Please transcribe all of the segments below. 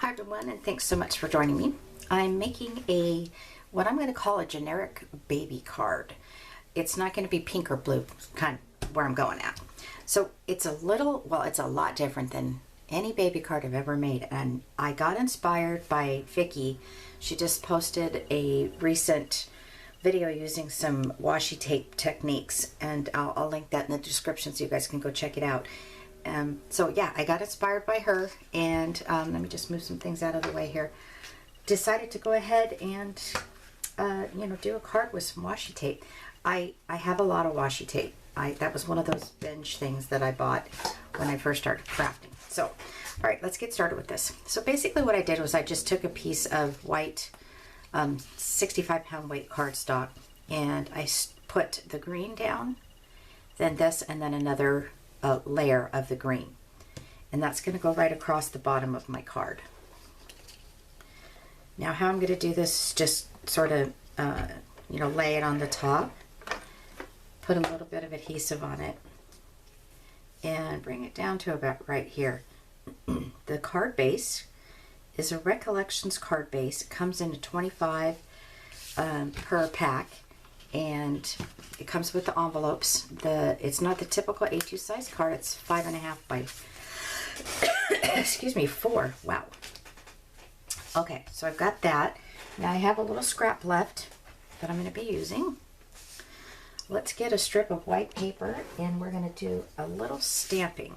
Hi everyone, and thanks so much for joining me. I'm making what I'm going to call a generic baby card. It's not going to be pink or blue, kind of where I'm going at. So it's it's a lot different than any baby card I've ever made. And I got inspired by Vicky. She just posted a recent video using some washi tape techniques, and I'll link that in the description so you guys can go check it out. So yeah, I got inspired by her, and let me just move some things out of the way here. Decided to go ahead and do a card with some washi tape. I have a lot of washi tape. That was one of those binge things that I bought when I first started crafting. So, all right, let's get started with this. So basically what I did was I just took a piece of white 65-pound weight cardstock, and I put the green down, then this, and then another layer of the green, and that's going to go right across the bottom of my card. Now how I'm going to do this is just sort of lay it on the top, put a little bit of adhesive on it, and bring it down to about right here. The card base is a Recollections card base. It comes in a 25 per pack, and it comes with the envelopes. It's not the typical A2 size card. It's 5.5 by excuse me, 4. Wow. Okay, so I've got that. Now I have a little scrap left that I'm going to be using. Let's get a strip of white paper, and we're going to do a little stamping.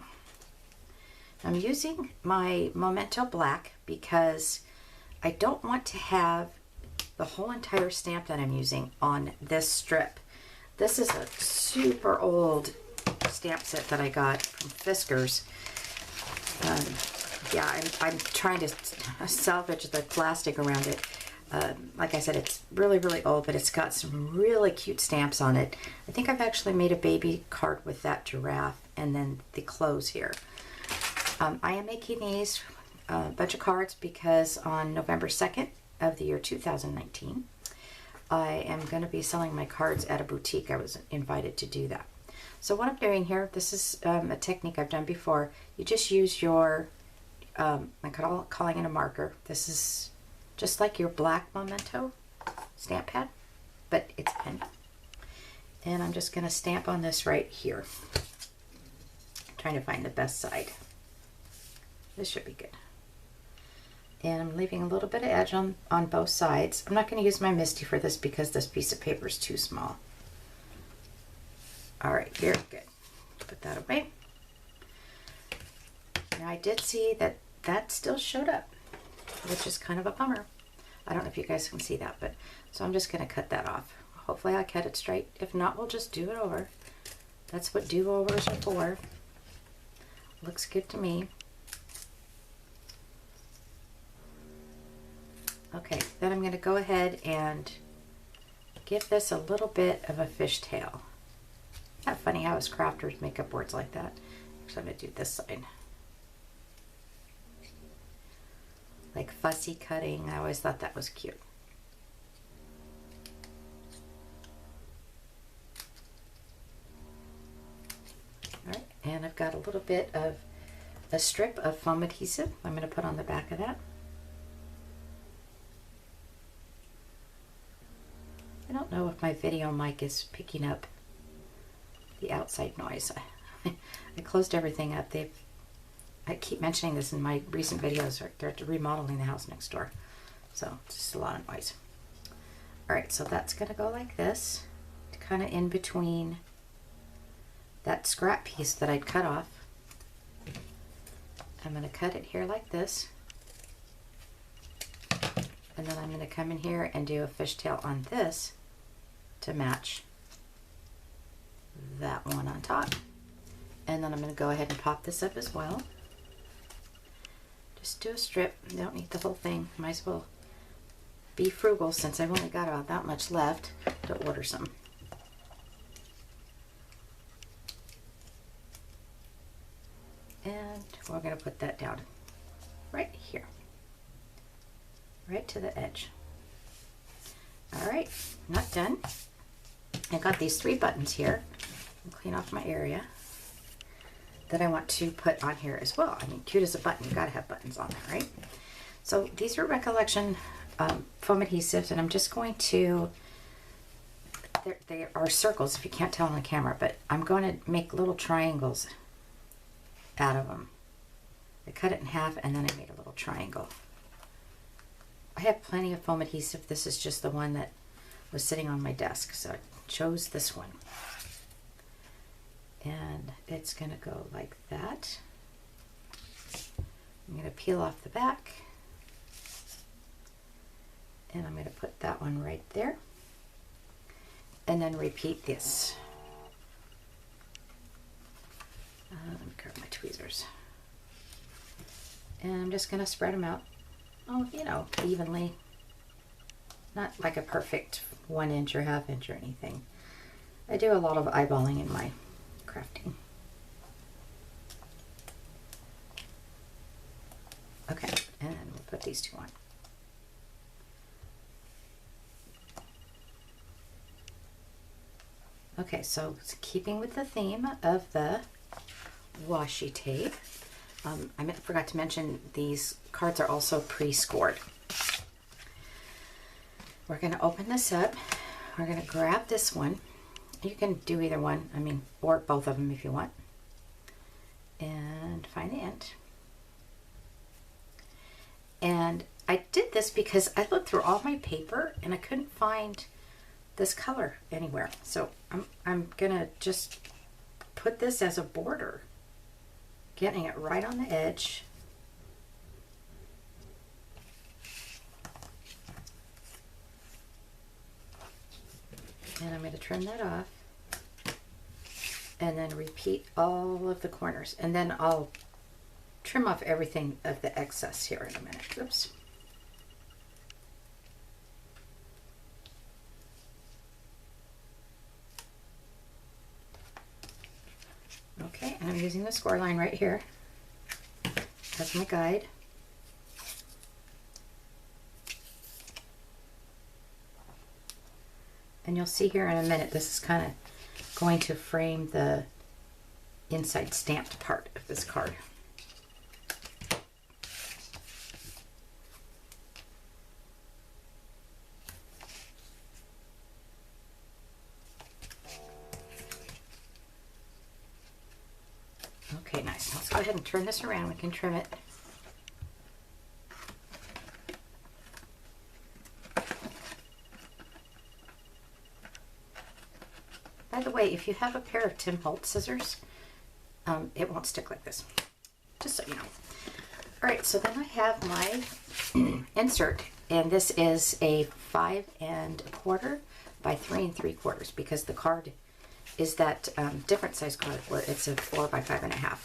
I'm using my Memento Black because I don't want to have the whole entire stamp that I'm using on this strip. This is a super old stamp set that I got from Fisker's. Yeah, I'm trying to salvage the plastic around it. Like I said, it's really, really old, but it's got some really cute stamps on it. I think I've actually made a baby card with that giraffe and then the clothes here. I am making these a bunch of cards because on November 2nd of the year 2019, I am going to be selling my cards at a boutique. I was invited to do that. So what I'm doing here, this is a technique I've done before. You just use your, I'm calling it a marker. This is just like your black Memento stamp pad, but it's pen. And I'm just going to stamp on this right here. I'm trying to find the best side. This should be good. And I'm leaving a little bit of edge on both sides. I'm not going to use my MISTI for this because this piece of paper is too small. All right, very good. Put that away. Now I did see that still showed up, which is kind of a bummer. I don't know if you guys can see that, but so I'm just going to cut that off. Hopefully I cut it straight. If not, we'll just do it over. That's what do-overs are for. Looks good to me. Okay, then I'm going to go ahead and give this a little bit of a fishtail. Not funny how us crafters make up words like that. Actually, I'm going to do this side. Like fussy cutting. I always thought that was cute. Alright, and I've got a little bit of a strip of foam adhesive I'm going to put on the back of that. I don't know if my video mic is picking up the outside noise. I closed everything up. I keep mentioning this in my recent videos. They're remodeling the house next door. So it's just a lot of noise. Alright, so that's going to go like this. Kind of in between that scrap piece that I'd cut off. I'm going to cut it here like this. And then I'm going to come in here and do a fishtail on this to match that one on top. And then I'm going to go ahead and pop this up as well. Just do a strip. You don't need the whole thing. Might as well be frugal since I've only got about that much left to order some. And we're going to put that down right here. Right to the edge. Alright, not done. I got these 3 buttons here. I'll clean off my area. that I want to put on here as well. I mean, cute as a button. You gotta have buttons on there, right? So these are Recollection foam adhesives, and I'm just going to, they are circles if you can't tell on the camera, but I'm going to make little triangles out of them. I cut it in half and then I made a little triangle. I have plenty of foam adhesive. This is just the one that was sitting on my desk, so I chose this one. And it's going to go like that. I'm going to peel off the back. And I'm going to put that one right there. And then repeat this. Let me grab my tweezers. And I'm just going to spread them out, you know, evenly. Not like a perfect 1 inch or ½ inch or anything. I do a lot of eyeballing in my crafting. Okay, and we'll put these two on. Okay, so keeping with the theme of the washi tape, I forgot to mention these cards are also pre-scored. We're going to open this up. We're going to grab this one. You can do either one, I mean, or both of them if you want. And find the end. And I did this because I looked through all my paper and I couldn't find this color anywhere. So I'm going to just put this as a border, getting it right on the edge. And I'm going to trim that off and then repeat all of the corners, and then I'll trim off everything of the excess here in a minute. Oops. Okay, and I'm using the score line right here as my guide. And you'll see here in a minute, this is kind of going to frame the inside stamped part of this card. Okay, nice. Let's go ahead and turn this around. We can trim it. By the way, if you have a pair of Tim Holtz scissors, it won't stick like this, just so you know. All right, so then I have my insert, and this is a 5 1/4 by 3 3/4 because the card is that different size card where it's a 4 by 5 1/2,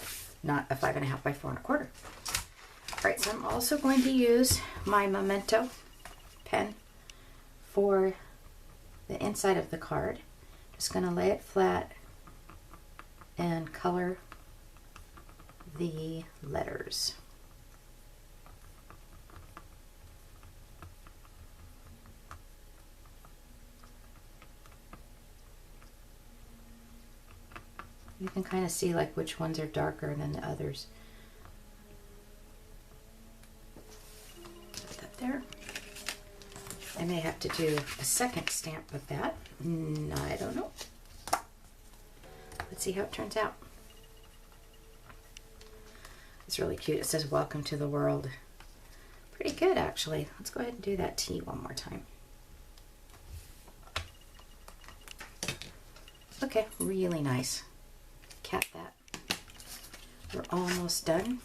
not a 5 1/2 by 4 1/4. All right, so I'm also going to use my Memento pen for the inside of the card. Just going to lay it flat and color the letters. You can kind of see like which ones are darker than the others. Put that there. I may have to do a second stamp with that. I don't know. Let's see how it turns out. It's really cute. It says welcome to the world. Pretty good actually. Let's go ahead and do that T one more time. Okay, really nice. Cap that. We're almost done.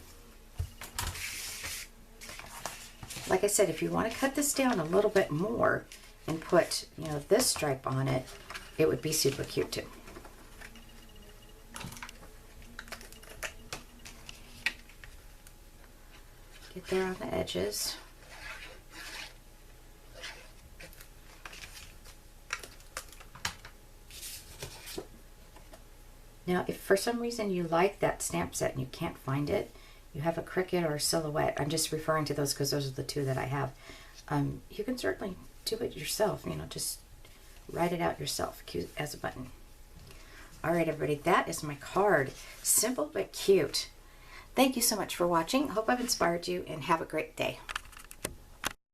Like I said, if you want to cut this down a little bit more and put, you know, this stripe on it, it would be super cute too. Get there on the edges. Now, if for some reason you like that stamp set and you can't find it, you have a Cricut or a Silhouette. I'm just referring to those because those are the two that I have. You can certainly do it yourself, you know, just write it out yourself as a button. All right, everybody, that is my card. Simple but cute. Thank you so much for watching. Hope I've inspired you, and have a great day.